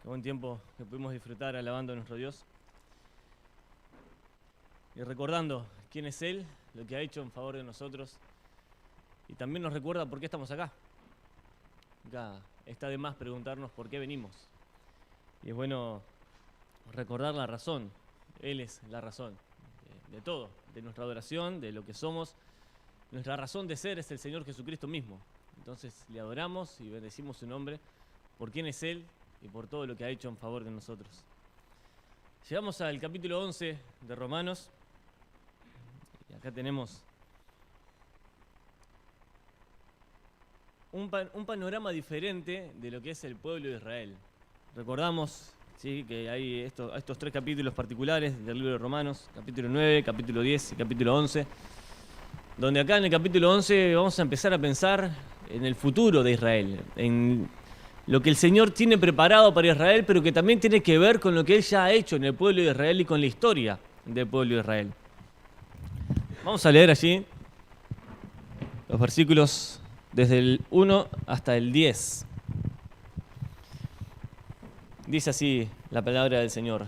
Qué buen tiempo que pudimos disfrutar alabando a nuestro Dios y recordando quién es Él, lo que ha hecho en favor de nosotros, y también nos recuerda por qué estamos acá. Acá está de más preguntarnos por qué venimos, y es bueno recordar la razón. Él es la razón de todo, de nuestra adoración, de lo que somos. Nuestra razón de ser es el Señor Jesucristo mismo. Entonces le adoramos y bendecimos su nombre por quién es Él y por todo lo que ha hecho en favor de nosotros. Llegamos al capítulo 11 de Romanos, y acá tenemos un panorama diferente de lo que es el pueblo de Israel. Recordamos, ¿sí?, que hay estos tres capítulos particulares del libro de Romanos, capítulo 9, capítulo 10 y capítulo 11, donde acá en el capítulo 11 vamos a empezar a pensar en el futuro de Israel, en lo que el Señor tiene preparado para Israel, pero que también tiene que ver con lo que Él ya ha hecho en el pueblo de Israel y con la historia del pueblo de Israel. Vamos a leer allí los versículos desde el 1 hasta el 10. Dice así la palabra del Señor.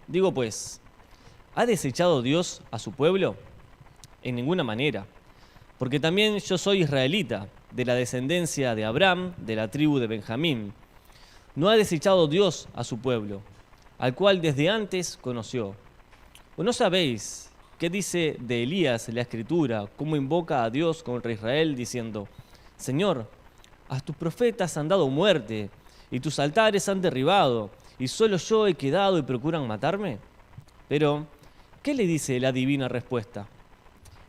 Digo pues, ¿ha desechado Dios a su pueblo? En ninguna manera, porque también yo soy israelita, de la descendencia de Abraham, de la tribu de Benjamín. No ha desechado Dios a su pueblo, al cual desde antes conoció. ¿O no sabéis qué dice de Elías la Escritura, cómo invoca a Dios contra Israel, diciendo: Señor, a tus profetas han dado muerte, y tus altares han derribado, y solo yo he quedado y procuran matarme? Pero, ¿qué le dice la divina respuesta?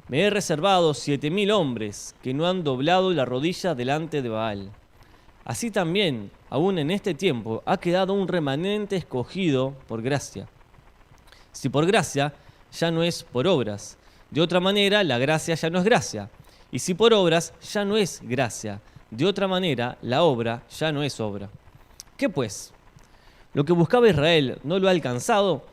Me he reservado 7.000 hombres que no han doblado la rodilla delante de Baal. Así también, aún en este tiempo, ha quedado un remanente escogido por gracia. Si por gracia, ya no es por obras. De otra manera, la gracia ya no es gracia. Y si por obras, ya no es gracia. De otra manera, la obra ya no es obra. ¿Qué pues? Lo que buscaba Israel no lo ha alcanzado,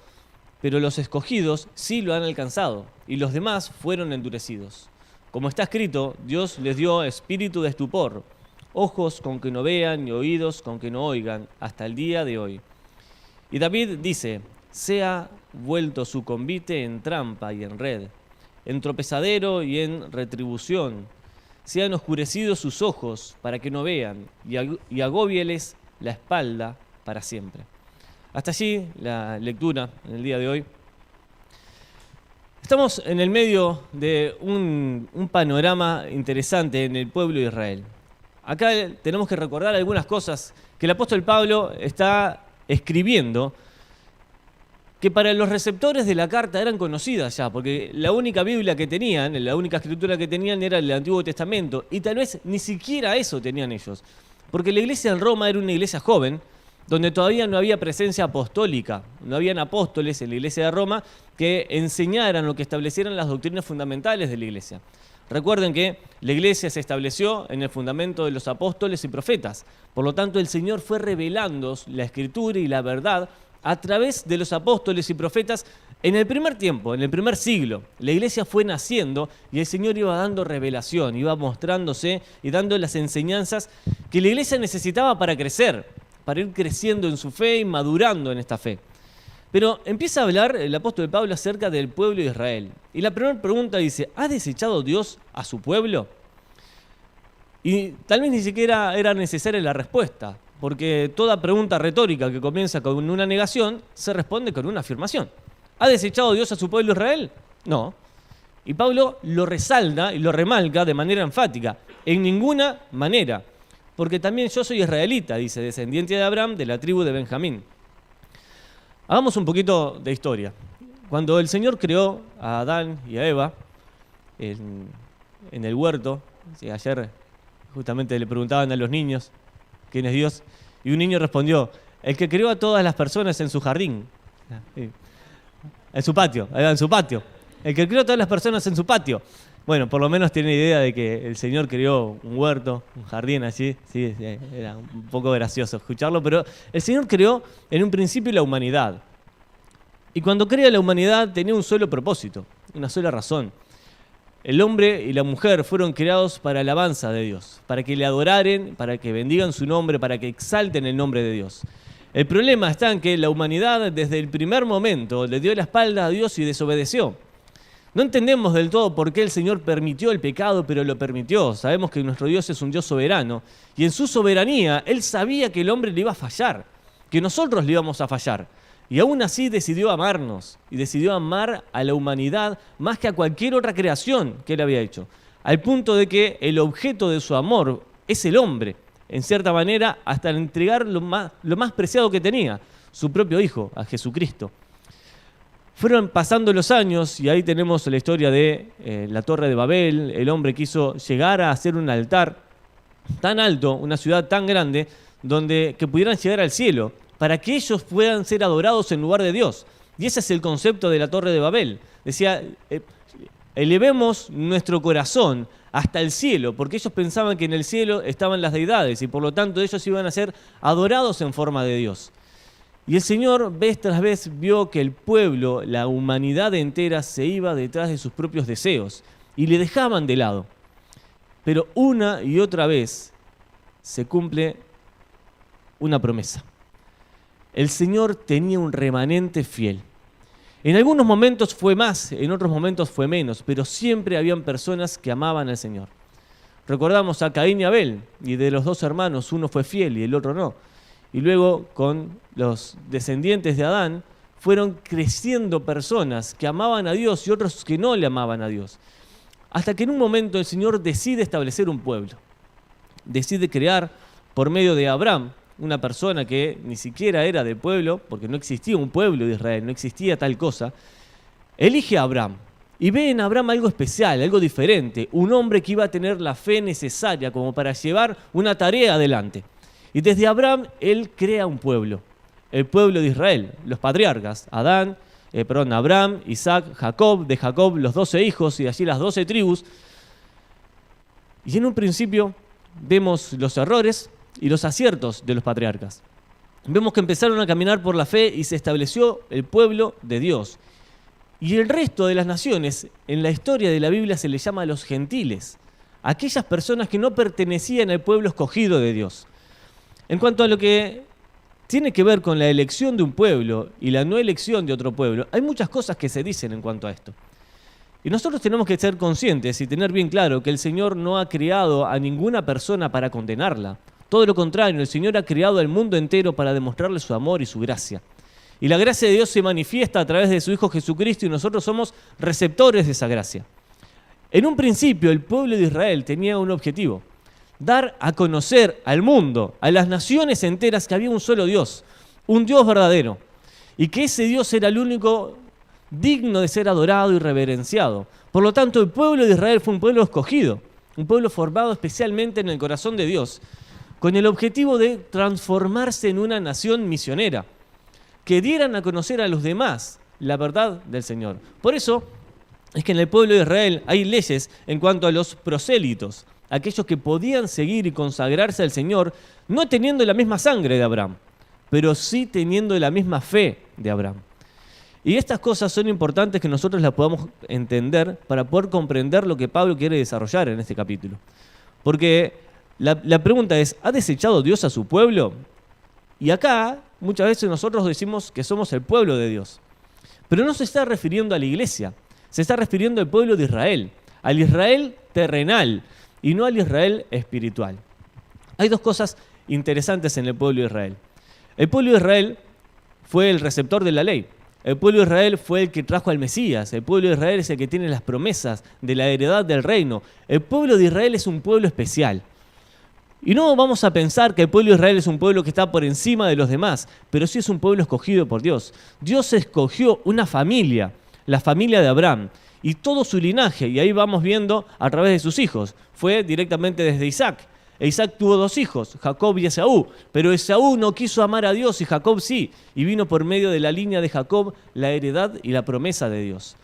pero los escogidos sí lo han alcanzado, y los demás fueron endurecidos. Como está escrito, Dios les dio espíritu de estupor, ojos con que no vean y oídos con que no oigan, hasta el día de hoy. Y David dice: sea vuelto su convite en trampa y en red, en tropezadero y en retribución. Sean oscurecidos sus ojos para que no vean, y agóbieles la espalda para siempre. Hasta allí la lectura en el día de hoy. Estamos en el medio de un panorama interesante en el pueblo de Israel. Acá tenemos que recordar algunas cosas que el apóstol Pablo está escribiendo, que para los receptores de la carta eran conocidas ya, porque la única Biblia que tenían, la única escritura que tenían era el Antiguo Testamento, y tal vez ni siquiera eso tenían ellos, porque la iglesia en Roma era una iglesia joven, donde todavía no había presencia apostólica, no habían apóstoles en la iglesia de Roma que enseñaran o que establecieran las doctrinas fundamentales de la iglesia. Recuerden que la iglesia se estableció en el fundamento de los apóstoles y profetas. Por lo tanto, el Señor fue revelando la Escritura y la verdad a través de los apóstoles y profetas en el primer tiempo, en el primer siglo. La iglesia fue naciendo y el Señor iba dando revelación, iba mostrándose y dando las enseñanzas que la iglesia necesitaba para crecer, para ir creciendo en su fe y madurando en esta fe. Pero empieza a hablar el apóstol Pablo acerca del pueblo de Israel. Y la primera pregunta dice: ¿ha desechado Dios a su pueblo? Y tal vez ni siquiera era necesaria la respuesta, porque toda pregunta retórica que comienza con una negación se responde con una afirmación. ¿Ha desechado Dios a su pueblo Israel? No. Y Pablo lo resalta y lo remarca de manera enfática: en ninguna manera. Porque también yo soy israelita, dice, descendiente de Abraham, de la tribu de Benjamín. Hagamos un poquito de historia. Cuando el Señor creó a Adán y a Eva en el huerto, ¿sí? Ayer justamente le preguntaban a los niños quién es Dios, y un niño respondió: el que creó a todas las personas en su jardín, en su patio, el que creó a todas las personas en su patio. Bueno, por lo menos tiene idea de que el Señor creó un huerto, un jardín allí. Sí, era un poco gracioso escucharlo, pero el Señor creó en un principio la humanidad. Y cuando crea la humanidad tenía un solo propósito, una sola razón. El hombre y la mujer fueron creados para alabanza de Dios, para que le adoraren, para que bendigan su nombre, para que exalten el nombre de Dios. El problema está en que la humanidad desde el primer momento le dio la espalda a Dios y desobedeció. No entendemos del todo por qué el Señor permitió el pecado, pero lo permitió. Sabemos que nuestro Dios es un Dios soberano. Y en su soberanía, Él sabía que el hombre le iba a fallar, que nosotros le íbamos a fallar. Y aún así decidió amarnos y decidió amar a la humanidad más que a cualquier otra creación que Él había hecho. Al punto de que el objeto de su amor es el hombre, en cierta manera, hasta entregar lo más preciado que tenía, su propio Hijo, a Jesucristo. Fueron pasando los años y ahí tenemos la historia de la Torre de Babel. El hombre quiso llegar a hacer un altar tan alto, una ciudad tan grande, que pudieran llegar al cielo, para que ellos puedan ser adorados en lugar de Dios. Y ese es el concepto de la Torre de Babel. Decía, elevemos nuestro corazón hasta el cielo, porque ellos pensaban que en el cielo estaban las deidades y por lo tanto ellos iban a ser adorados en forma de Dios. Y el Señor vez tras vez vio que el pueblo, la humanidad entera, se iba detrás de sus propios deseos y le dejaban de lado. Pero una y otra vez se cumple una promesa. El Señor tenía un remanente fiel. En algunos momentos fue más, en otros momentos fue menos, pero siempre habían personas que amaban al Señor. Recordamos a Caín y Abel, y de los dos hermanos uno fue fiel y el otro no. Y luego con los descendientes de Adán fueron creciendo personas que amaban a Dios y otros que no le amaban a Dios. Hasta que en un momento el Señor decide establecer un pueblo. Decide crear por medio de Abraham, una persona que ni siquiera era del pueblo, porque no existía un pueblo de Israel, no existía tal cosa. Elige a Abraham y ve en Abraham algo especial, algo diferente, un hombre que iba a tener la fe necesaria como para llevar una tarea adelante. Y desde Abraham, él crea un pueblo, el pueblo de Israel, los patriarcas, Abraham, Isaac, Jacob, de Jacob los 12 hijos y de allí las 12 tribus. Y en un principio vemos los errores y los aciertos de los patriarcas. Vemos que empezaron a caminar por la fe y se estableció el pueblo de Dios. Y el resto de las naciones, en la historia de la Biblia se les llama a los gentiles, aquellas personas que no pertenecían al pueblo escogido de Dios. En cuanto a lo que tiene que ver con la elección de un pueblo y la no elección de otro pueblo, hay muchas cosas que se dicen en cuanto a esto. Y nosotros tenemos que ser conscientes y tener bien claro que el Señor no ha creado a ninguna persona para condenarla. Todo lo contrario, el Señor ha creado al mundo entero para demostrarle su amor y su gracia. Y la gracia de Dios se manifiesta a través de su Hijo Jesucristo y nosotros somos receptores de esa gracia. En un principio, el pueblo de Israel tenía un objetivo: dar a conocer al mundo, a las naciones enteras, que había un solo Dios, un Dios verdadero, y que ese Dios era el único digno de ser adorado y reverenciado. Por lo tanto, el pueblo de Israel fue un pueblo escogido, un pueblo formado especialmente en el corazón de Dios, con el objetivo de transformarse en una nación misionera, que dieran a conocer a los demás la verdad del Señor. Por eso es que en el pueblo de Israel hay leyes en cuanto a los prosélitos, aquellos que podían seguir y consagrarse al Señor, no teniendo la misma sangre de Abraham, pero sí teniendo la misma fe de Abraham. Y estas cosas son importantes que nosotros las podamos entender para poder comprender lo que Pablo quiere desarrollar en este capítulo. Porque la pregunta es, ¿ha desechado Dios a su pueblo? Y acá muchas veces nosotros decimos que somos el pueblo de Dios. Pero no se está refiriendo a la iglesia, se está refiriendo al pueblo de Israel, al Israel terrenal y no al Israel espiritual. Hay dos cosas interesantes en el pueblo de Israel. El pueblo de Israel fue el receptor de la ley. El pueblo de Israel fue el que trajo al Mesías. El pueblo de Israel es el que tiene las promesas de la heredad del reino. El pueblo de Israel es un pueblo especial. Y no vamos a pensar que el pueblo de Israel es un pueblo que está por encima de los demás, pero sí es un pueblo escogido por Dios. Dios escogió una familia, la familia de Abraham, y todo su linaje, y ahí vamos viendo a través de sus hijos. Fue directamente desde Isaac. Isaac tuvo dos hijos, Jacob y Esaú, pero Esaú no quiso amar a Dios y Jacob sí, y vino por medio de la línea de Jacob la heredad y la promesa de Dios.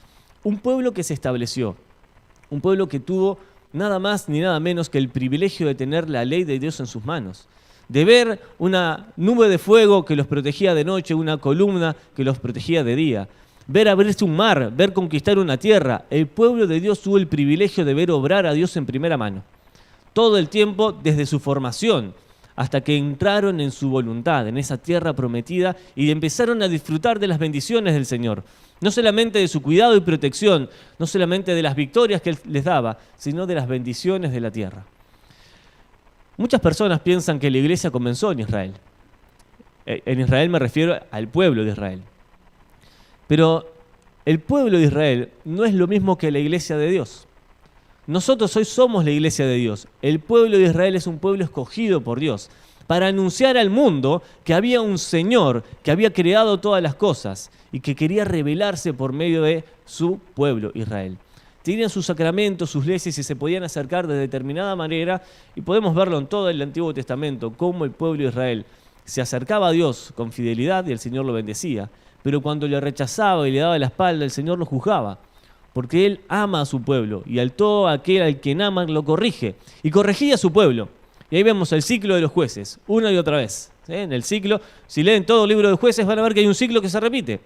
Un pueblo que se estableció, un pueblo que tuvo nada más ni nada menos que el privilegio de tener la ley de Dios en sus manos, de ver una nube de fuego que los protegía de noche, una columna que los protegía de día, ver abrirse un mar, ver conquistar una tierra. El pueblo de Dios tuvo el privilegio de ver obrar a Dios en primera mano. Todo el tiempo, desde su formación hasta que entraron en su voluntad, en esa tierra prometida, y empezaron a disfrutar de las bendiciones del Señor. No solamente de su cuidado y protección, no solamente de las victorias que Él les daba, sino de las bendiciones de la tierra. Muchas personas piensan que la iglesia comenzó en Israel. En Israel me refiero al pueblo de Israel. Pero el pueblo de Israel no es lo mismo que la iglesia de Dios. Nosotros hoy somos la iglesia de Dios. El pueblo de Israel es un pueblo escogido por Dios para anunciar al mundo que había un Señor que había creado todas las cosas y que quería revelarse por medio de su pueblo Israel. Tenían sus sacramentos, sus leyes y se podían acercar de determinada manera, y podemos verlo en todo el Antiguo Testamento, cómo el pueblo de Israel se acercaba a Dios con fidelidad y el Señor lo bendecía. Pero cuando le rechazaba y le daba la espalda, el Señor lo juzgaba. Porque Él ama a su pueblo y al todo aquel al quien ama lo corrige. Y corregía a su pueblo. Y ahí vemos el ciclo de los jueces, una y otra vez. ¿Sí? En el ciclo, si leen todo el libro de jueces, van a ver que hay un ciclo que se repite.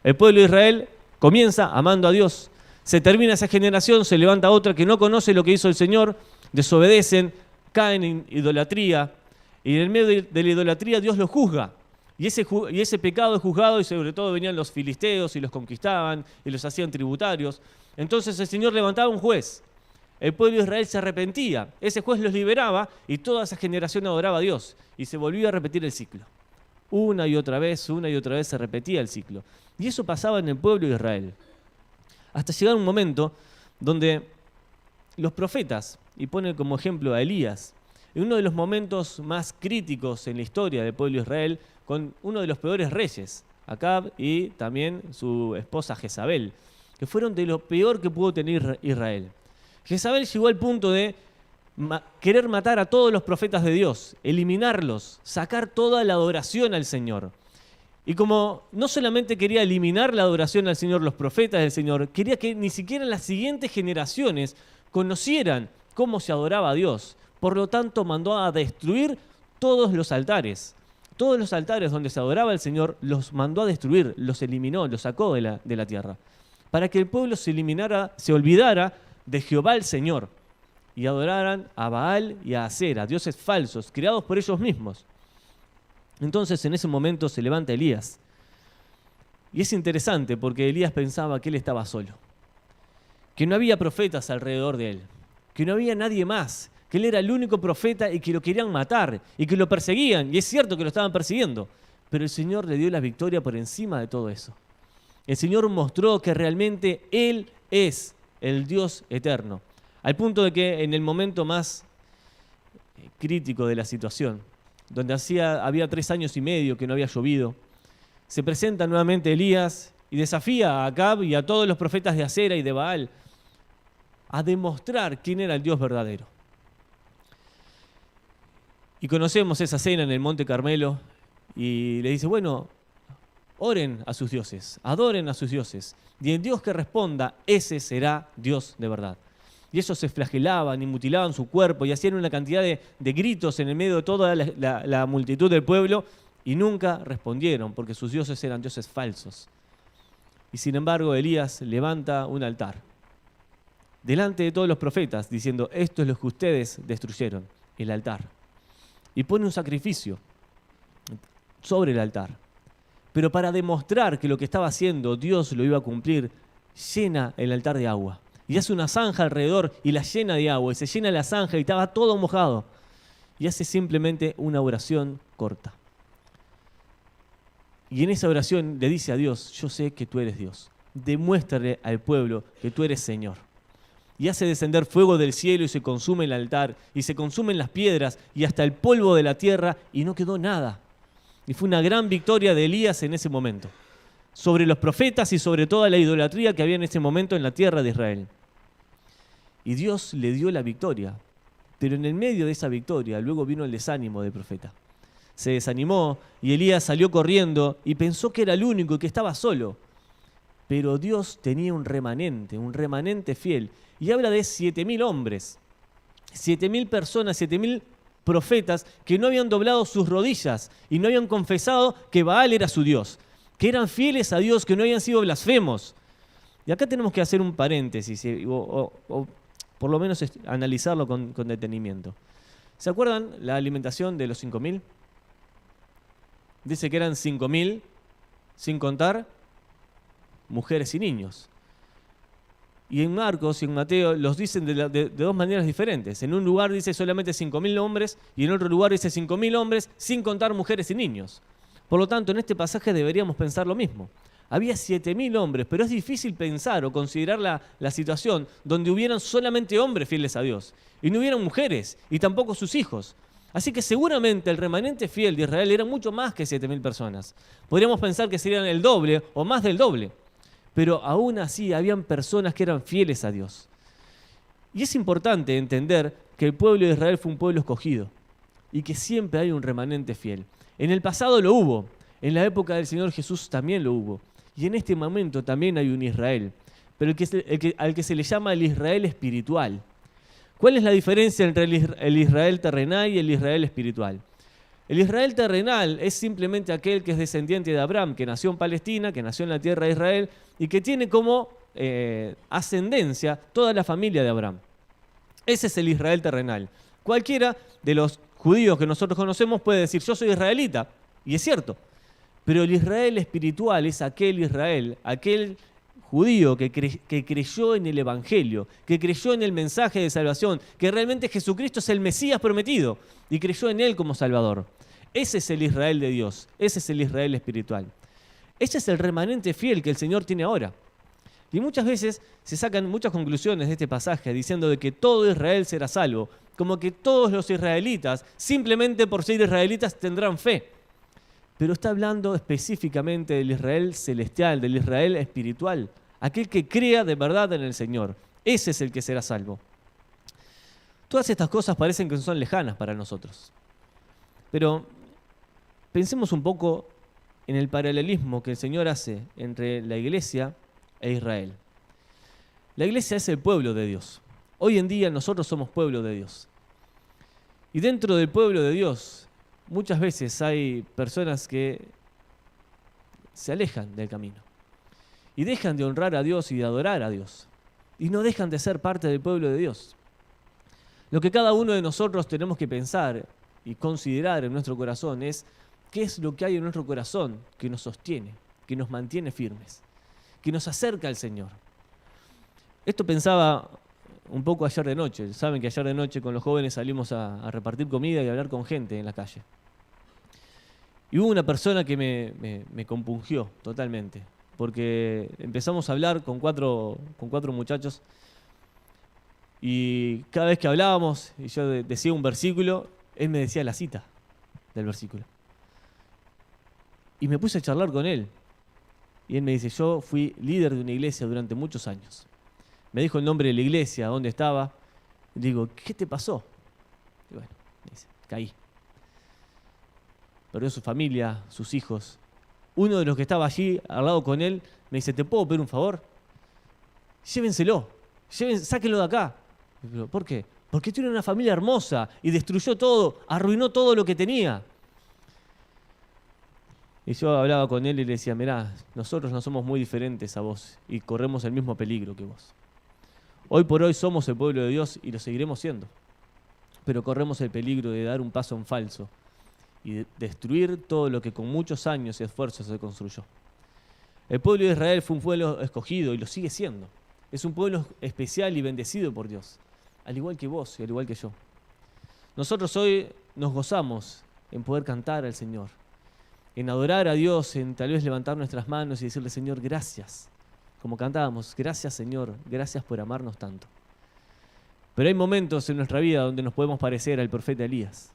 El pueblo de Israel comienza amando a Dios. Se termina esa generación, se levanta otra que no conoce lo que hizo el Señor, desobedecen, caen en idolatría. Y en el medio de la idolatría Dios los juzga. Y ese pecado es juzgado, y sobre todo venían los filisteos y los conquistaban y los hacían tributarios. Entonces el Señor levantaba un juez. El pueblo de Israel se arrepentía. Ese juez los liberaba y toda esa generación adoraba a Dios. Y se volvía a repetir el ciclo. Una y otra vez se repetía el ciclo. Y eso pasaba en el pueblo de Israel. Hasta llegar un momento donde los profetas, y pone como ejemplo a Elías, en uno de los momentos más críticos en la historia del pueblo de Israel, con uno de los peores reyes, Acab, y también su esposa Jezabel, que fueron de lo peor que pudo tener Israel. Jezabel llegó al punto de querer matar a todos los profetas de Dios, eliminarlos, sacar toda la adoración al Señor. Y como no solamente quería eliminar la adoración al Señor, los profetas del Señor, quería que ni siquiera las siguientes generaciones conocieran cómo se adoraba a Dios. Por lo tanto, mandó a destruir todos los altares. Todos los altares donde se adoraba al Señor los mandó a destruir, los eliminó, los sacó de la tierra. Para que el pueblo se olvidara de Jehová el Señor y adoraran a Baal y a Acera, dioses falsos, creados por ellos mismos. Entonces en ese momento se levanta Elías. Y es interesante porque Elías pensaba que él estaba solo, que no había profetas alrededor de él, que no había nadie más, que él era el único profeta y que lo querían matar y que lo perseguían. Y es cierto que lo estaban persiguiendo, pero el Señor le dio la victoria por encima de todo eso. El Señor mostró que realmente Él es el Dios eterno, al punto de que en el momento más crítico de la situación, donde había 3 años y medio que no había llovido, se presenta nuevamente Elías y desafía a Acab y a todos los profetas de Acera y de Baal a demostrar quién era el Dios verdadero. Y conocemos esa escena en el Monte Carmelo y le dice, bueno, oren a sus dioses, adoren a sus dioses, y el Dios que responda, ese será Dios de verdad. Y ellos se flagelaban y mutilaban su cuerpo y hacían una cantidad de gritos en el medio de toda la multitud del pueblo y nunca respondieron porque sus dioses eran dioses falsos. Y sin embargo Elías levanta un altar delante de todos los profetas diciendo, esto es lo que ustedes destruyeron, el altar. Y pone un sacrificio sobre el altar. Pero para demostrar que lo que estaba haciendo Dios lo iba a cumplir, llena el altar de agua. Y hace una zanja alrededor y la llena de agua. Y se llena la zanja y estaba todo mojado. Y hace simplemente una oración corta. Y en esa oración le dice a Dios, yo sé que tú eres Dios. Demuéstrale al pueblo que tú eres Señor. Y hace descender fuego del cielo y se consume el altar. Y se consumen las piedras y hasta el polvo de la tierra y no quedó nada. Y fue una gran victoria de Elías en ese momento, sobre los profetas y sobre toda la idolatría que había en ese momento en la tierra de Israel. Y Dios le dio la victoria, pero en el medio de esa victoria luego vino el desánimo del profeta. Se desanimó y Elías salió corriendo y pensó que era el único y que estaba solo. Pero Dios tenía un remanente fiel. Y habla de 7.000 hombres, 7.000 personas, 7.000 profetas que no habían doblado sus rodillas y no habían confesado que Baal era su Dios, que eran fieles a Dios, que no habían sido blasfemos. Y acá tenemos que hacer un paréntesis o por lo menos analizarlo con detenimiento. ¿Se acuerdan la alimentación de los 5.000? Dice que eran 5.000, sin contar mujeres y niños. Y en Marcos y en Mateo los dicen de dos maneras diferentes. En un lugar dice solamente 5.000 hombres y en otro lugar dice 5.000 hombres sin contar mujeres y niños. Por lo tanto, en este pasaje deberíamos pensar lo mismo. Había 7.000 hombres, pero es difícil pensar o considerar la situación donde hubieran solamente hombres fieles a Dios y no hubieran mujeres y tampoco sus hijos. Así que seguramente el remanente fiel de Israel era mucho más que 7.000 personas. Podríamos pensar que serían el doble o más del doble. Pero aún así habían personas que eran fieles a Dios. Y es importante entender que el pueblo de Israel fue un pueblo escogido y que siempre hay un remanente fiel. En el pasado lo hubo, en la época del Señor Jesús también lo hubo. Y en este momento también hay un Israel, pero al que se le llama el Israel espiritual. ¿Cuál es la diferencia entre el Israel terrenal y el Israel espiritual? El Israel terrenal es simplemente aquel que es descendiente de Abraham, que nació en Palestina, que nació en la tierra de Israel y que tiene como ascendencia toda la familia de Abraham. Ese es el Israel terrenal. Cualquiera de los judíos que nosotros conocemos puede decir, yo soy israelita, y es cierto. Pero el Israel espiritual es aquel Israel, aquel judío que creyó en el Evangelio, que creyó en el mensaje de salvación, que realmente Jesucristo es el Mesías prometido y creyó en Él como Salvador. Ese es el Israel de Dios, ese es el Israel espiritual. Ese es el remanente fiel que el Señor tiene ahora. Y muchas veces se sacan muchas conclusiones de este pasaje diciendo de que todo Israel será salvo, como que todos los israelitas, simplemente por ser israelitas, tendrán fe. Pero está hablando específicamente del Israel celestial, del Israel espiritual, aquel que crea de verdad en el Señor. Ese es el que será salvo. Todas estas cosas parecen que son lejanas para nosotros. Pero pensemos un poco en el paralelismo que el Señor hace entre la iglesia e Israel. La iglesia es el pueblo de Dios. Hoy en día nosotros somos pueblo de Dios. Y dentro del pueblo de Dios, muchas veces hay personas que se alejan del camino y dejan de honrar a Dios y de adorar a Dios y no dejan de ser parte del pueblo de Dios. Lo que cada uno de nosotros tenemos que pensar y considerar en nuestro corazón es qué es lo que hay en nuestro corazón que nos sostiene, que nos mantiene firmes, que nos acerca al Señor. Esto pensaba un poco ayer de noche. Saben que ayer de noche con los jóvenes salimos a repartir comida y a hablar con gente en la calle. Y hubo una persona que me compungió totalmente, porque empezamos a hablar con cuatro muchachos y cada vez que hablábamos y yo decía un versículo, él me decía la cita del versículo. Y me puse a charlar con él. Y él me dice, yo fui líder de una iglesia durante muchos años. Me dijo el nombre de la iglesia, dónde estaba. Y digo, ¿qué te pasó? Y bueno, me dice, caí. Perdió su familia, sus hijos. Uno de los que estaba allí, al lado con él, me dice, ¿te puedo pedir un favor? Llévenselo, sáquenlo de acá. Y digo, ¿por qué? Porque tiene una familia hermosa y destruyó todo, arruinó todo lo que tenía. Y yo hablaba con él y le decía, mirá, nosotros no somos muy diferentes a vos y corremos el mismo peligro que vos. Hoy por hoy somos el pueblo de Dios y lo seguiremos siendo. Pero corremos el peligro de dar un paso en falso y de destruir todo lo que con muchos años y esfuerzos se construyó. El pueblo de Israel fue un pueblo escogido y lo sigue siendo. Es un pueblo especial y bendecido por Dios, al igual que vos y al igual que yo. Nosotros hoy nos gozamos en poder cantar al Señor, en adorar a Dios, en tal vez levantar nuestras manos y decirle, Señor, gracias. Como cantábamos, gracias Señor, gracias por amarnos tanto. Pero hay momentos en nuestra vida donde nos podemos parecer al profeta Elías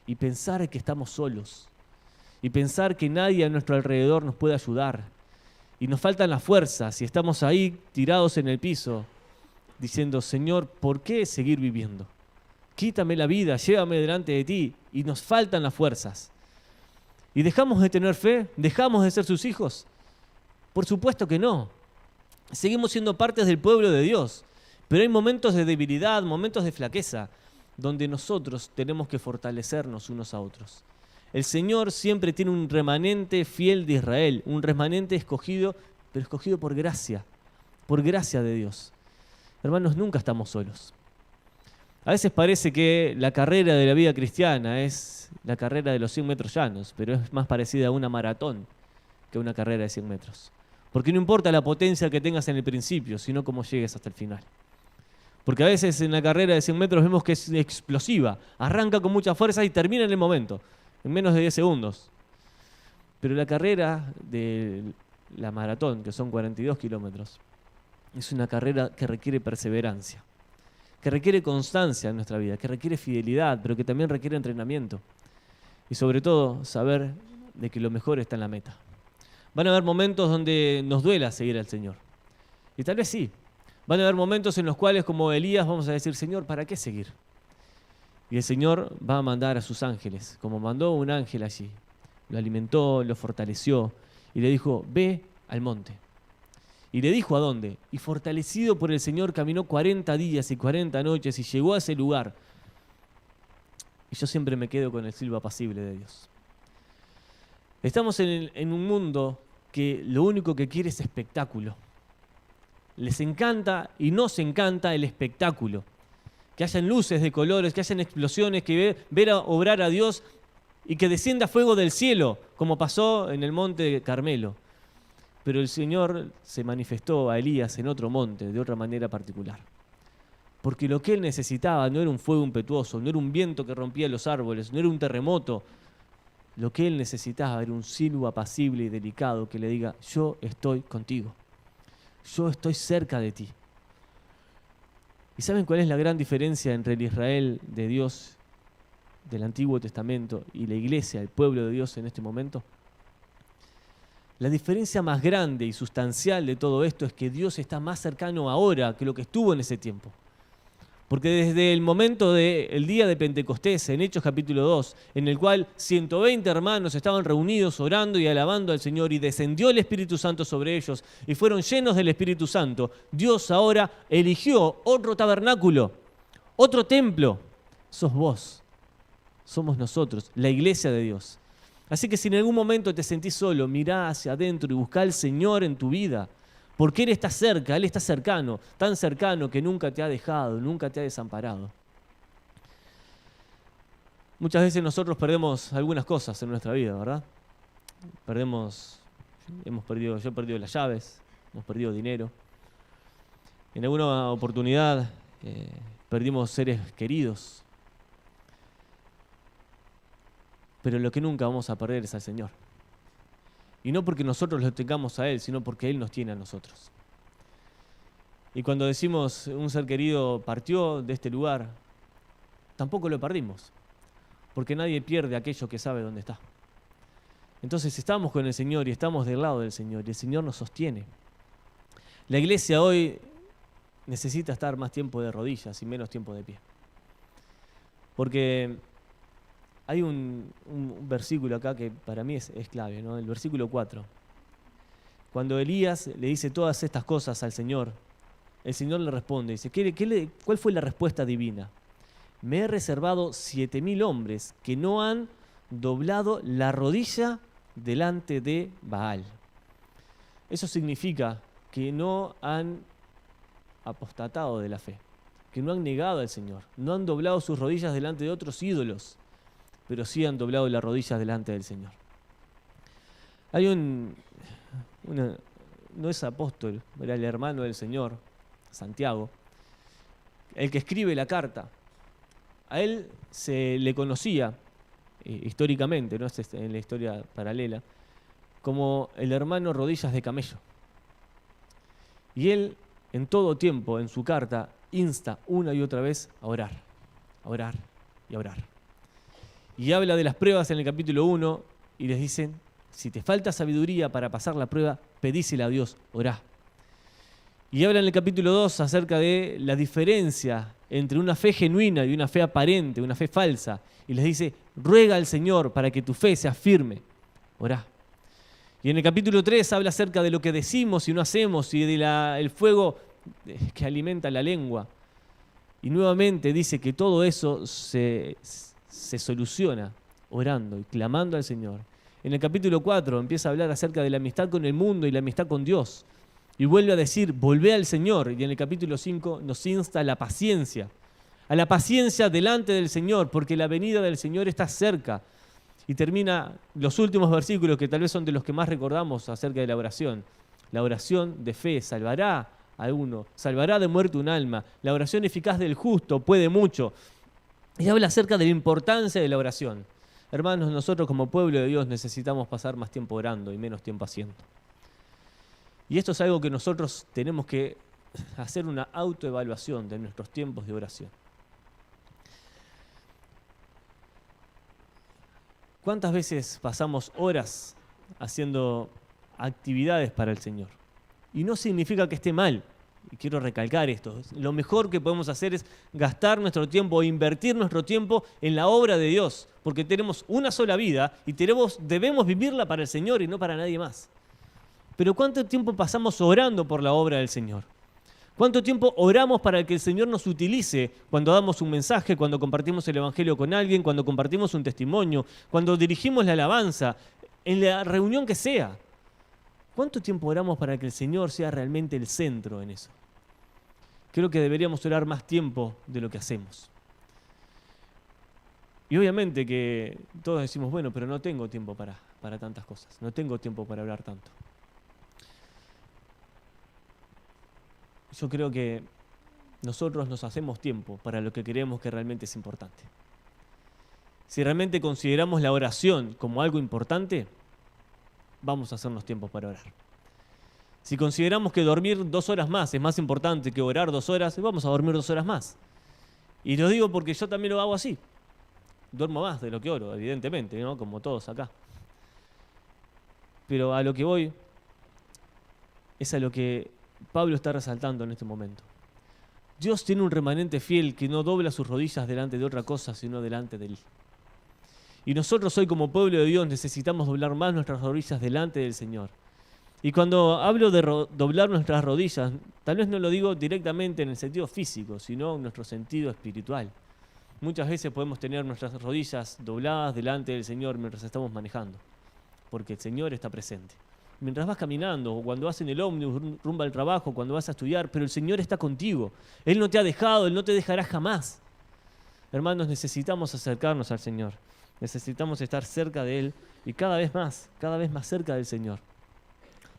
y pensar que estamos solos y pensar que nadie a nuestro alrededor nos puede ayudar y nos faltan las fuerzas y estamos ahí tirados en el piso diciendo, Señor, ¿por qué seguir viviendo? Quítame la vida, llévame delante de ti y nos faltan las fuerzas. ¿Y dejamos de tener fe? ¿Dejamos de ser sus hijos? Por supuesto que no. Seguimos siendo partes del pueblo de Dios, pero hay momentos de debilidad, momentos de flaqueza, donde nosotros tenemos que fortalecernos unos a otros. El Señor siempre tiene un remanente fiel de Israel, un remanente escogido, pero escogido por gracia de Dios. Hermanos, nunca estamos solos. A veces parece que la carrera de la vida cristiana es la carrera de los 100 metros llanos, pero es más parecida a una maratón que a una carrera de 100 metros. Porque no importa la potencia que tengas en el principio, sino cómo llegues hasta el final. Porque a veces en la carrera de 100 metros vemos que es explosiva, arranca con mucha fuerza y termina en el momento, en menos de 10 segundos. Pero la carrera de la maratón, que son 42 kilómetros, es una carrera que requiere perseverancia, que requiere constancia en nuestra vida, que requiere fidelidad, pero que también requiere entrenamiento. Y sobre todo, saber de que lo mejor está en la meta. Van a haber momentos donde nos duela seguir al Señor. Y tal vez sí. Van a haber momentos en los cuales, como Elías, vamos a decir, Señor, ¿para qué seguir? Y el Señor va a mandar a sus ángeles, como mandó un ángel allí. Lo alimentó, lo fortaleció y le dijo, ve al monte. Y le dijo a dónde. Y fortalecido por el Señor caminó 40 días y 40 noches y llegó a ese lugar. Y yo siempre me quedo con el silbo apacible de Dios. Estamos en un mundo que lo único que quiere es espectáculo. Les encanta y nos encanta el espectáculo. Que hayan luces de colores, que hayan explosiones, que ver a obrar a Dios y que descienda fuego del cielo, como pasó en el monte Carmelo. Pero el Señor se manifestó a Elías en otro monte, de otra manera particular. Porque lo que él necesitaba no era un fuego impetuoso, no era un viento que rompía los árboles, no era un terremoto. Lo que él necesitaba era un silbo apacible y delicado que le diga, yo estoy contigo, yo estoy cerca de ti. ¿Y saben cuál es la gran diferencia entre el Israel de Dios del Antiguo Testamento y la iglesia, el pueblo de Dios en este momento? La diferencia más grande y sustancial de todo esto es que Dios está más cercano ahora que lo que estuvo en ese tiempo. Porque desde el momento del día de Pentecostés, en Hechos capítulo 2, en el cual 120 hermanos estaban reunidos orando y alabando al Señor y descendió el Espíritu Santo sobre ellos y fueron llenos del Espíritu Santo, Dios ahora eligió otro tabernáculo, otro templo. Sos vos, somos nosotros, la iglesia de Dios. Así que si en algún momento te sentís solo, mirá hacia adentro y buscá al Señor en tu vida. Porque Él está cerca, Él está cercano, tan cercano que nunca te ha dejado, nunca te ha desamparado. Muchas veces nosotros perdemos algunas cosas en nuestra vida, ¿verdad? Yo he perdido las llaves, hemos perdido dinero. En alguna oportunidad perdimos seres queridos. Pero lo que nunca vamos a perder es al Señor. Y no porque nosotros lo tengamos a Él, sino porque Él nos tiene a nosotros. Y cuando decimos un ser querido partió de este lugar, tampoco lo perdimos. Porque nadie pierde aquello que sabe dónde está. Entonces estamos con el Señor y estamos del lado del Señor y el Señor nos sostiene. La iglesia hoy necesita estar más tiempo de rodillas y menos tiempo de pie. Porque hay un versículo acá que para mí es clave, ¿no? El versículo 4. Cuando Elías le dice todas estas cosas al Señor, el Señor le responde, dice, ¿cuál fue la respuesta divina? Me he reservado 7.000 hombres que no han doblado la rodilla delante de Baal. Eso significa que no han apostatado de la fe, que no han negado al Señor, no han doblado sus rodillas delante de otros ídolos, pero sí han doblado las rodillas delante del Señor. Hay no es apóstol, era el hermano del Señor, Santiago, el que escribe la carta. A él se le conocía históricamente, ¿no? En la historia paralela, como el hermano rodillas de camello. Y él, en todo tiempo, en su carta, insta una y otra vez a orar y a orar. Y habla de las pruebas en el capítulo 1 y les dicen, si te falta sabiduría para pasar la prueba, pedísela a Dios, orá. Y habla en el capítulo 2 acerca de la diferencia entre una fe genuina y una fe aparente, una fe falsa. Y les dice, ruega al Señor para que tu fe sea firme, orá. Y en el capítulo 3 habla acerca de lo que decimos y no hacemos y del fuego que alimenta la lengua. Y nuevamente dice que todo eso se soluciona orando y clamando al Señor. En el capítulo 4 empieza a hablar acerca de la amistad con el mundo y la amistad con Dios. Y vuelve a decir, volvé al Señor. Y en el capítulo 5 nos insta a la paciencia a la paciencia delante del Señor, porque la venida del Señor está cerca. Y termina los últimos versículos que tal vez son de los que más recordamos acerca de la oración. La oración de fe salvará a uno, salvará de muerte un alma. La oración eficaz del justo puede mucho. Y habla acerca de la importancia de la oración. Hermanos, nosotros como pueblo de Dios necesitamos pasar más tiempo orando y menos tiempo haciendo. Y esto es algo que nosotros tenemos que hacer una autoevaluación de nuestros tiempos de oración. ¿Cuántas veces pasamos horas haciendo actividades para el Señor? Y no significa que esté mal, y quiero recalcar esto. Lo mejor que podemos hacer es gastar nuestro tiempo o invertir nuestro tiempo en la obra de Dios, porque tenemos una sola vida y debemos vivirla para el Señor y no para nadie más. Pero ¿cuánto tiempo pasamos orando por la obra del Señor? ¿Cuánto tiempo oramos para que el Señor nos utilice cuando damos un mensaje, cuando compartimos el Evangelio con alguien, cuando compartimos un testimonio, cuando dirigimos la alabanza, en la reunión que sea? ¿Cuánto tiempo oramos para que el Señor sea realmente el centro en eso? Creo que deberíamos orar más tiempo de lo que hacemos. Y obviamente que todos decimos, bueno, pero no tengo tiempo para tantas cosas, no tengo tiempo para orar tanto. Yo creo que nosotros nos hacemos tiempo para lo que creemos que realmente es importante. Si realmente consideramos la oración como algo importante, vamos a hacernos tiempo para orar. Si consideramos que dormir 2 horas más es más importante que orar 2 horas, vamos a dormir 2 horas más. Y lo digo porque yo también lo hago así. Duermo más de lo que oro, evidentemente, ¿no? Como todos acá. Pero a lo que voy es a lo que Pablo está resaltando en este momento. Dios tiene un remanente fiel que no dobla sus rodillas delante de otra cosa, sino delante de Él. Y nosotros hoy como pueblo de Dios necesitamos doblar más nuestras rodillas delante del Señor. Y cuando hablo de doblar nuestras rodillas, tal vez no lo digo directamente en el sentido físico, sino en nuestro sentido espiritual. Muchas veces podemos tener nuestras rodillas dobladas delante del Señor mientras estamos manejando, porque el Señor está presente. Mientras vas caminando, o cuando vas en el ómnibus rumbo al trabajo, cuando vas a estudiar, pero el Señor está contigo. Él no te ha dejado, Él no te dejará jamás. Hermanos, necesitamos acercarnos al Señor. Necesitamos estar cerca de Él y cada vez más cerca del Señor.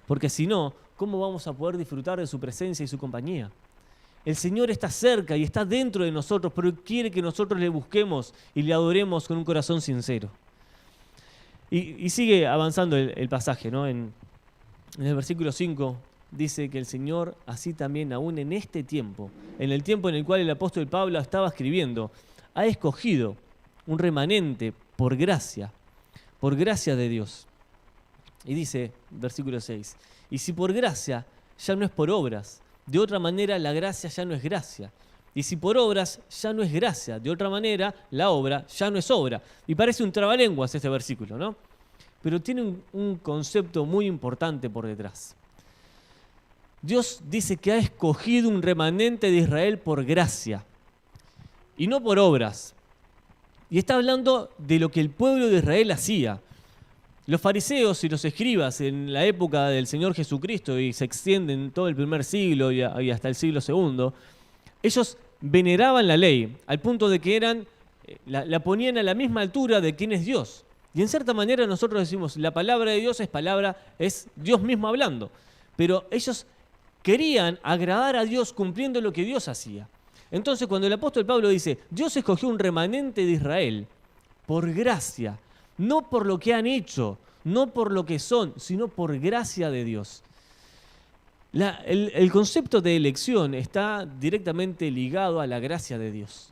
Porque si no, ¿cómo vamos a poder disfrutar de su presencia y su compañía? El Señor está cerca y está dentro de nosotros, pero quiere que nosotros le busquemos y le adoremos con un corazón sincero. Y sigue avanzando el pasaje, ¿no? En el versículo 5 dice que el Señor, así también aún en este tiempo, en el tiempo en el cual el apóstol Pablo estaba escribiendo, ha escogido un remanente por gracia de Dios. Y dice, versículo 6, y si por gracia ya no es por obras, de otra manera la gracia ya no es gracia. Y si por obras ya no es gracia, de otra manera la obra ya no es obra. Y parece un trabalenguas este versículo, ¿no? Pero tiene un concepto muy importante por detrás. Dios dice que ha escogido un remanente de Israel por gracia y no por obras. Y está hablando de lo que el pueblo de Israel hacía. Los fariseos y los escribas en la época del Señor Jesucristo, y se extienden todo el primer siglo y hasta el siglo segundo, ellos veneraban la ley al punto de que la ponían a la misma altura de quién es Dios. Y en cierta manera nosotros decimos, la palabra de Dios es Dios mismo hablando. Pero ellos querían agradar a Dios cumpliendo lo que Dios hacía. Entonces cuando el apóstol Pablo dice, Dios escogió un remanente de Israel por gracia, no por lo que han hecho, no por lo que son, sino por gracia de Dios. El concepto de elección está directamente ligado a la gracia de Dios.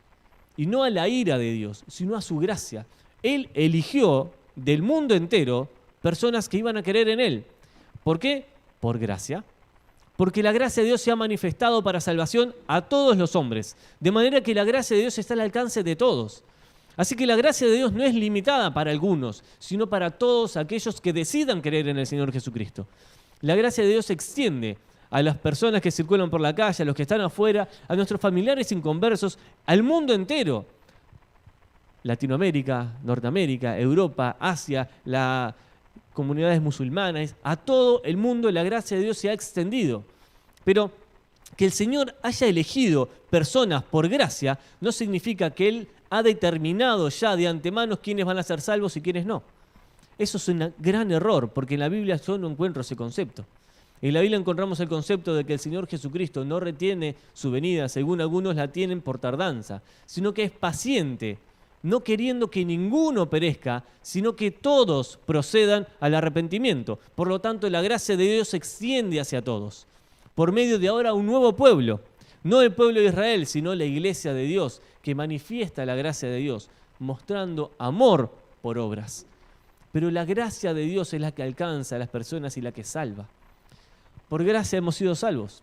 Y no a la ira de Dios, sino a su gracia. Él eligió del mundo entero personas que iban a creer en Él. ¿Por qué? Por gracia. Porque la gracia de Dios se ha manifestado para salvación a todos los hombres. De manera que la gracia de Dios está al alcance de todos. Así que la gracia de Dios no es limitada para algunos, sino para todos aquellos que decidan creer en el Señor Jesucristo. La gracia de Dios se extiende a las personas que circulan por la calle, a los que están afuera, a nuestros familiares inconversos, al mundo entero. Latinoamérica, Norteamérica, Europa, Asia, las comunidades musulmanas, a todo el mundo la gracia de Dios se ha extendido. Pero Que el Señor haya elegido personas por gracia no significa que Él ha determinado ya de antemano quiénes van a ser salvos y quiénes no. Eso es un gran error, porque en la Biblia yo no encuentro ese concepto. En la Biblia encontramos el concepto de que el Señor Jesucristo no retiene su venida, según algunos la tienen por tardanza, sino que es paciente, no queriendo que ninguno perezca, sino que todos procedan al arrepentimiento. Por lo tanto, la gracia de Dios se extiende hacia todos, por medio de ahora un nuevo pueblo, no el pueblo de Israel, sino la iglesia de Dios, que manifiesta la gracia de Dios, mostrando amor por obras. Pero la gracia de Dios es la que alcanza a las personas y la que salva. Por gracia hemos sido salvos.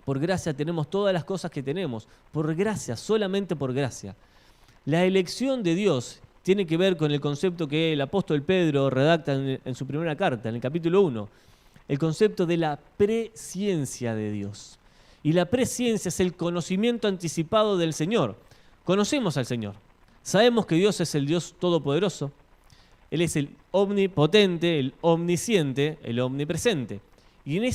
Por gracia tenemos todas las cosas que tenemos. Por gracia, solamente por gracia. La elección de Dios tiene que ver con el concepto que el apóstol Pedro redacta en su primera carta, en el capítulo 1. El concepto de la presciencia de Dios. Y la presciencia es el conocimiento anticipado del Señor. Conocemos al Señor. Sabemos que Dios es el Dios todopoderoso. Él es el omnipotente, el omnisciente, el omnipresente. Y en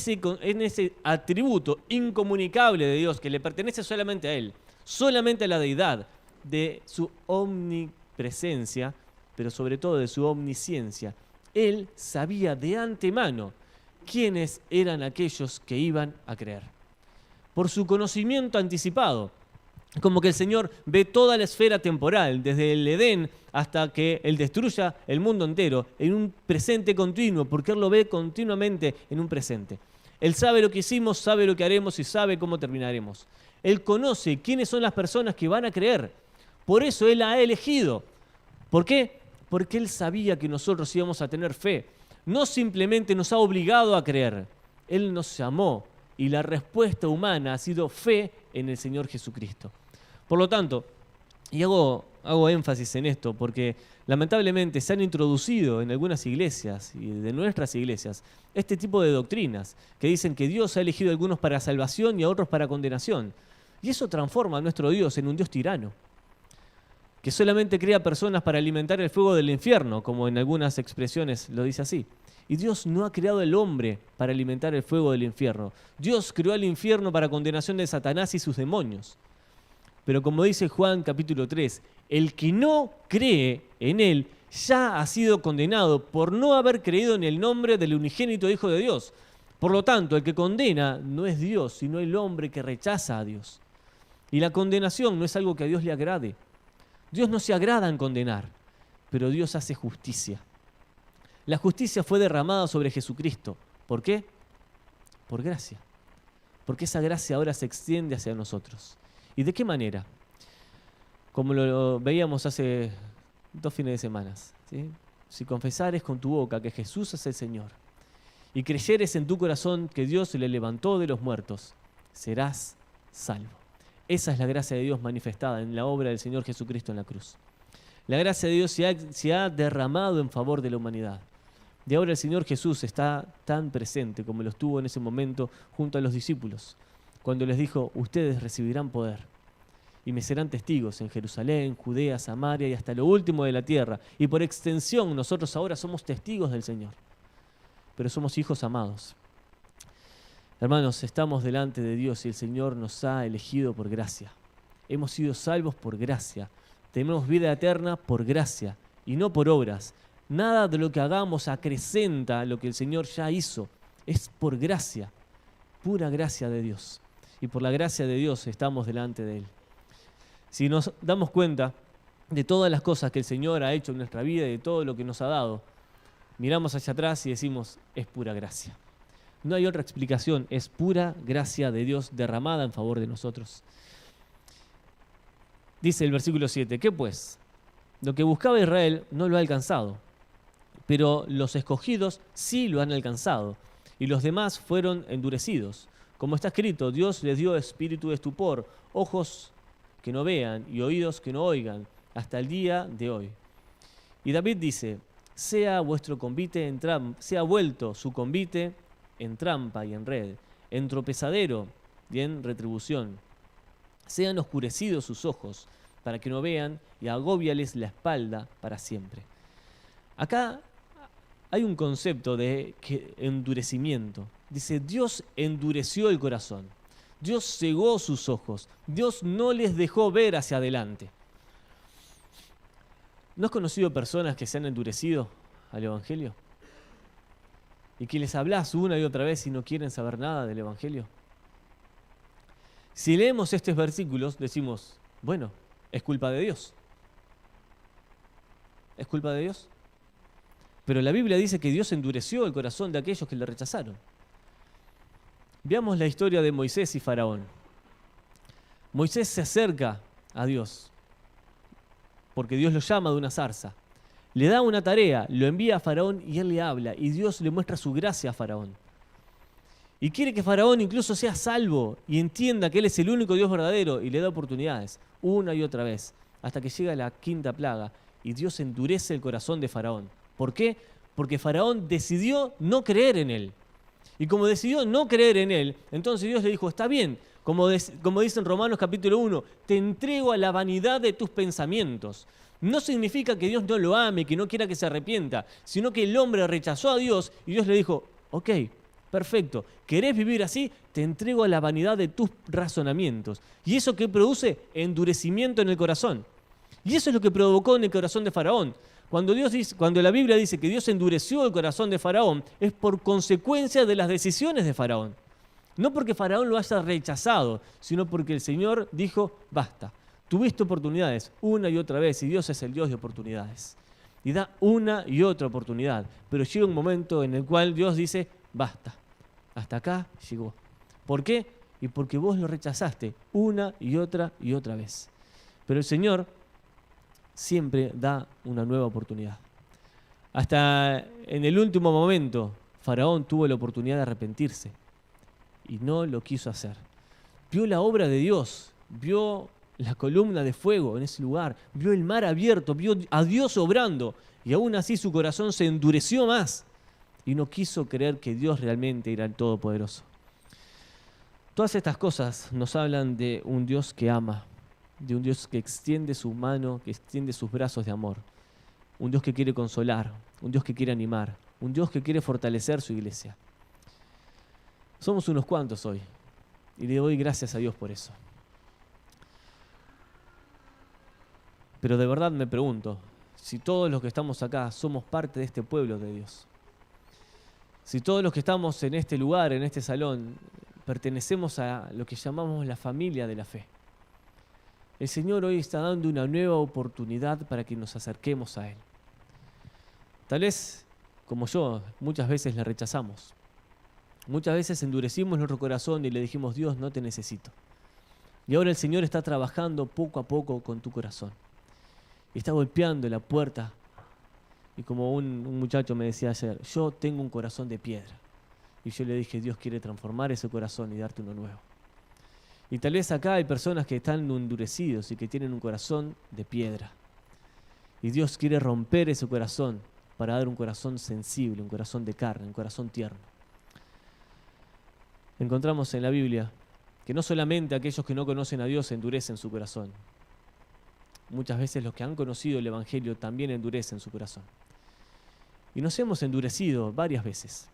ese atributo incomunicable de Dios que le pertenece solamente a Él, solamente a la deidad, de su omnipresencia, pero sobre todo de su omnisciencia, Él sabía de antemano quiénes eran aquellos que iban a creer. Por su conocimiento anticipado, como que el Señor ve toda la esfera temporal, desde el Edén hasta que Él destruya el mundo entero, en un presente continuo, porque Él lo ve continuamente en un presente. Él sabe lo que hicimos, sabe lo que haremos y sabe cómo terminaremos. Él conoce quiénes son las personas que van a creer. Por eso Él ha elegido. ¿Por qué? Porque Él sabía que nosotros íbamos a tener fe. No simplemente nos ha obligado a creer. Él nos llamó y la respuesta humana ha sido fe en el Señor Jesucristo. Por lo tanto, y hago énfasis en esto porque lamentablemente se han introducido en algunas iglesias y de nuestras iglesias este tipo de doctrinas que dicen que Dios ha elegido a algunos para salvación y a otros para condenación. Y eso transforma a nuestro Dios en un Dios tirano, que solamente crea personas para alimentar el fuego del infierno, como en algunas expresiones lo dice así. Y Dios no ha creado al hombre para alimentar el fuego del infierno. Dios creó al infierno para condenación de Satanás y sus demonios. Pero como dice Juan capítulo 3, el que no cree en Él ya ha sido condenado por no haber creído en el nombre del unigénito Hijo de Dios. Por lo tanto, el que condena no es Dios, sino el hombre que rechaza a Dios. Y la condenación no es algo que a Dios le agrade. Dios no se agrada en condenar, pero Dios hace justicia. La justicia fue derramada sobre Jesucristo. ¿Por qué? Por gracia. Porque esa gracia ahora se extiende hacia nosotros. ¿Y de qué manera? Como lo veíamos hace 2 fines de semana, ¿sí? Si confesares con tu boca que Jesús es el Señor y creyeres en tu corazón que Dios le levantó de los muertos, serás salvo. Esa es la gracia de Dios manifestada en la obra del Señor Jesucristo en la cruz. La gracia de Dios se ha derramado en favor de la humanidad. De ahora el Señor Jesús está tan presente como lo estuvo en ese momento junto a los discípulos, cuando les dijo: ustedes recibirán poder y me serán testigos en Jerusalén, Judea, Samaria y hasta lo último de la tierra. Y por extensión nosotros ahora somos testigos del Señor, pero somos hijos amados. Hermanos, estamos delante de Dios y el Señor nos ha elegido por gracia. Hemos sido salvos por gracia. Tenemos vida eterna por gracia y no por obras. Nada de lo que hagamos acrecenta lo que el Señor ya hizo. Es por gracia, pura gracia de Dios. Y por la gracia de Dios estamos delante de Él. Si nos damos cuenta de todas las cosas que el Señor ha hecho en nuestra vida y de todo lo que nos ha dado, miramos hacia atrás y decimos: es pura gracia. No hay otra explicación, es pura gracia de Dios derramada en favor de nosotros. Dice el versículo 7, ¿qué pues? Lo que buscaba Israel no lo ha alcanzado, pero los escogidos sí lo han alcanzado, y los demás fueron endurecidos. Como está escrito, Dios les dio espíritu de estupor, ojos que no vean y oídos que no oigan, hasta el día de hoy. Y David dice: sea vuestro convite en sea vuelto su convite en trampa y en red, en tropezadero y en retribución. Sean oscurecidos sus ojos para que no vean y agóbiales la espalda para siempre. Acá hay un concepto de endurecimiento. Dice: Dios endureció el corazón. Dios cegó sus ojos. Dios no les dejó ver hacia adelante. ¿No has conocido personas que se han endurecido al Evangelio? Y que les hablas una y otra vez y no quieren saber nada del Evangelio. Si leemos estos versículos, decimos, bueno, es culpa de Dios. ¿Es culpa de Dios? Pero la Biblia dice que Dios endureció el corazón de aquellos que le rechazaron. Veamos la historia de Moisés y Faraón. Moisés se acerca a Dios, porque Dios lo llama de una zarza. Le da una tarea, lo envía a Faraón y él le habla, y Dios le muestra su gracia a Faraón. Y quiere que Faraón incluso sea salvo y entienda que él es el único Dios verdadero, y le da oportunidades, una y otra vez, hasta que llega la quinta plaga, y Dios endurece el corazón de Faraón. ¿Por qué? Porque Faraón decidió no creer en él. Y como decidió no creer en él, entonces Dios le dijo, está bien, como dice en Romanos capítulo 1, te entrego a la vanidad de tus pensamientos. No significa que Dios no lo ame, que no quiera que se arrepienta, sino que el hombre rechazó a Dios y Dios le dijo, ok, perfecto, ¿querés vivir así? Te entrego a la vanidad de tus razonamientos. ¿Y eso qué produce? Endurecimiento en el corazón. Y eso es lo que provocó en el corazón de Faraón. Cuando la Biblia dice que Dios endureció el corazón de Faraón, es por consecuencia de las decisiones de Faraón. No porque Faraón lo haya rechazado, sino porque el Señor dijo, basta. Tuviste oportunidades una y otra vez, y Dios es el Dios de oportunidades. Y da una y otra oportunidad. Pero llega un momento en el cual Dios dice, basta. Hasta acá llegó. ¿Por qué? Y porque vos lo rechazaste una y otra vez. Pero el Señor siempre da una nueva oportunidad. Hasta en el último momento, Faraón tuvo la oportunidad de arrepentirse y no lo quiso hacer. Vio la obra de Dios, vio la columna de fuego en ese lugar, vio el mar abierto, vio a Dios obrando, y aún así su corazón se endureció más y no quiso creer que Dios realmente era el Todopoderoso. Todas estas cosas nos hablan de un Dios que ama, de un Dios que extiende su mano, que extiende sus brazos de amor, un Dios que quiere consolar, un Dios que quiere animar, un Dios que quiere fortalecer su iglesia. Somos unos cuantos hoy, y le doy gracias a Dios por eso. Pero de verdad me pregunto, si todos los que estamos acá somos parte de este pueblo de Dios, si todos los que estamos en este lugar, en este salón, pertenecemos a lo que llamamos la familia de la fe. El Señor hoy está dando una nueva oportunidad para que nos acerquemos a Él. Tal vez, como yo, muchas veces le rechazamos. Muchas veces endurecimos nuestro corazón y le dijimos, Dios, no te necesito. Y ahora el Señor está trabajando poco a poco con tu corazón. Y está golpeando la puerta. Y como un muchacho me decía ayer, yo tengo un corazón de piedra. Y yo le dije, Dios quiere transformar ese corazón y darte uno nuevo. Y tal vez acá hay personas que están endurecidos y que tienen un corazón de piedra. Y Dios quiere romper ese corazón para dar un corazón sensible, un corazón de carne, un corazón tierno. Encontramos en la Biblia que no solamente aquellos que no conocen a Dios endurecen su corazón. Muchas veces los que han conocido el Evangelio también endurecen su corazón. Y nos hemos endurecido varias veces.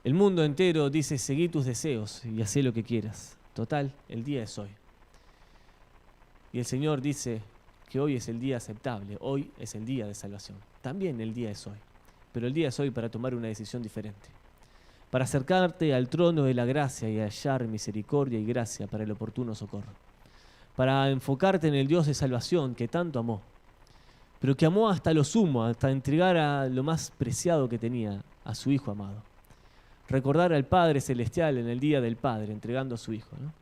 El mundo entero dice, seguí tus deseos y hacé lo que quieras. Total, el día es hoy. Y el Señor dice que hoy es el día aceptable, hoy es el día de salvación. También el día es hoy. Pero el día es hoy para tomar una decisión diferente. Para acercarte al trono de la gracia y hallar misericordia y gracia para el oportuno socorro. Para enfocarte en el Dios de salvación que tanto amó. Pero que amó hasta lo sumo, hasta entregar a lo más preciado que tenía, a su Hijo amado. Recordar al Padre Celestial en el día del Padre, entregando a su Hijo, ¿no?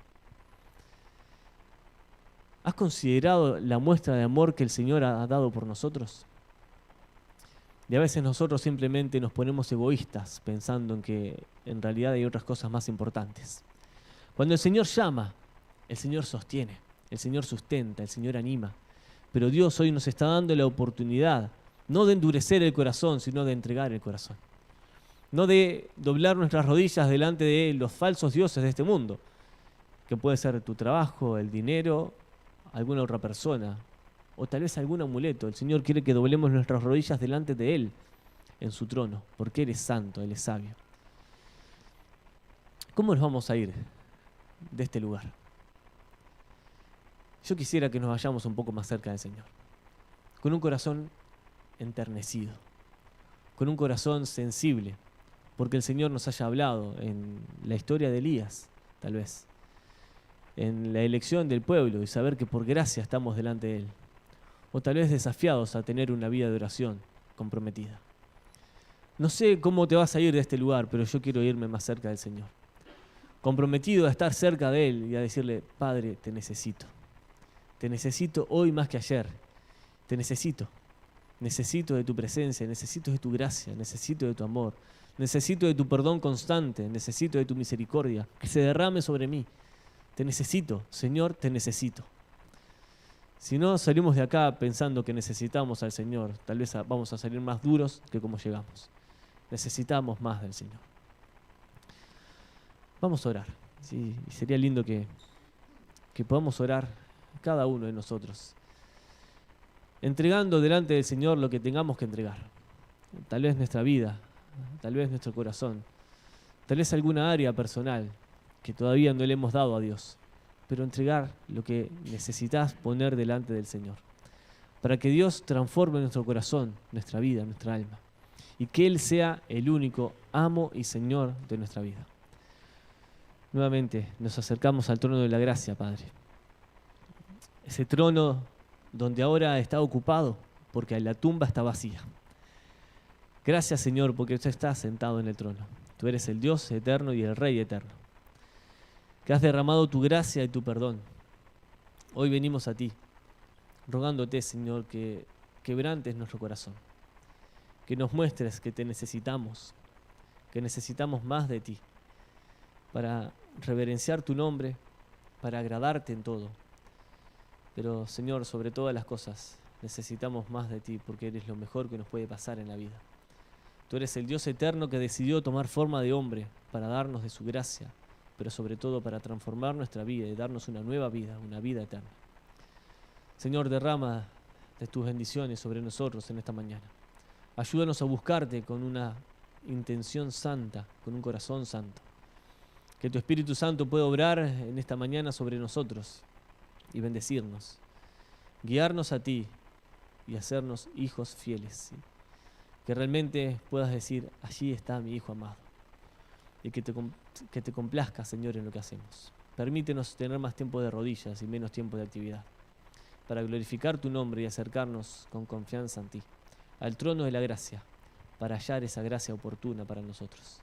¿Has considerado la muestra de amor que el Señor ha dado por nosotros? Y a veces nosotros simplemente nos ponemos egoístas, pensando en que en realidad hay otras cosas más importantes. Cuando el Señor llama, el Señor sostiene, el Señor sustenta, el Señor anima. Pero Dios hoy nos está dando la oportunidad, no de endurecer el corazón, sino de entregar el corazón. No de doblar nuestras rodillas delante de los falsos dioses de este mundo, que puede ser tu trabajo, el dinero, alguna otra persona, o tal vez algún amuleto. El Señor quiere que doblemos nuestras rodillas delante de Él, en su trono, porque Él es santo, Él es sabio. ¿Cómo nos vamos a ir de este lugar? Yo quisiera que nos vayamos un poco más cerca del Señor, con un corazón enternecido, con un corazón sensible, porque el Señor nos haya hablado en la historia de Elías, tal vez, en la elección del pueblo y saber que por gracia estamos delante de Él, o tal vez desafiados a tener una vida de oración comprometida. No sé cómo te vas a ir de este lugar, pero yo quiero irme más cerca del Señor, comprometido a estar cerca de Él y a decirle: Padre, te necesito hoy más que ayer, te necesito de tu presencia, necesito de tu gracia, necesito de tu amor, necesito de tu perdón constante, necesito de tu misericordia, que se derrame sobre mí. Te necesito, Señor, te necesito. Si no salimos de acá pensando que necesitamos al Señor, tal vez vamos a salir más duros que como llegamos. Necesitamos más del Señor. Vamos a orar. Sí, y sería lindo que podamos orar cada uno de nosotros, entregando delante del Señor lo que tengamos que entregar. Tal vez nuestra vida, tal vez nuestro corazón, tal vez alguna área personal que todavía no le hemos dado a Dios, pero entregar lo que necesitas poner delante del Señor, para que Dios transforme nuestro corazón, nuestra vida, nuestra alma, y que Él sea el único amo y Señor de nuestra vida. Nuevamente nos acercamos al trono de la gracia, Padre. Ese trono donde ahora está ocupado porque la tumba está vacía. Gracias, Señor, porque usted está sentado en el trono. Tú eres el Dios eterno y el Rey eterno, que has derramado tu gracia y tu perdón. Hoy venimos a ti, rogándote, Señor, que quebrantes nuestro corazón, que nos muestres que te necesitamos, que necesitamos más de ti, para reverenciar tu nombre, para agradarte en todo. Pero, Señor, sobre todas las cosas, necesitamos más de ti, porque eres lo mejor que nos puede pasar en la vida. Tú eres el Dios eterno que decidió tomar forma de hombre para darnos de su gracia, pero sobre todo para transformar nuestra vida y darnos una nueva vida, una vida eterna. Señor, derrama de tus bendiciones sobre nosotros en esta mañana. Ayúdanos a buscarte con una intención santa, con un corazón santo. Que tu Espíritu Santo pueda obrar en esta mañana sobre nosotros y bendecirnos, guiarnos a ti y hacernos hijos fieles, ¿sí? Que realmente puedas decir: allí está mi Hijo amado, y que te complazca, Señor, en lo que hacemos. Permítenos tener más tiempo de rodillas y menos tiempo de actividad, para glorificar tu nombre y acercarnos con confianza en ti, al trono de la gracia, para hallar esa gracia oportuna para nosotros.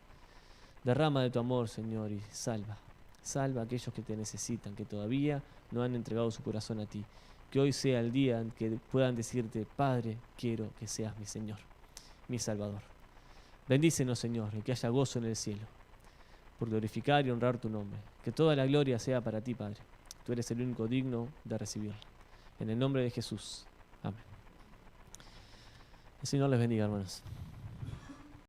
Derrama de tu amor, Señor, y salva a aquellos que te necesitan, que todavía no han entregado su corazón a ti. Que hoy sea el día en que puedan decirte: Padre, quiero que seas mi Señor, mi Salvador. Bendícenos, Señor, y que haya gozo en el cielo, por glorificar y honrar tu nombre. Que toda la gloria sea para ti, Padre. Tú eres el único digno de recibirla. En el nombre de Jesús. Amén. El Señor les bendiga, hermanos.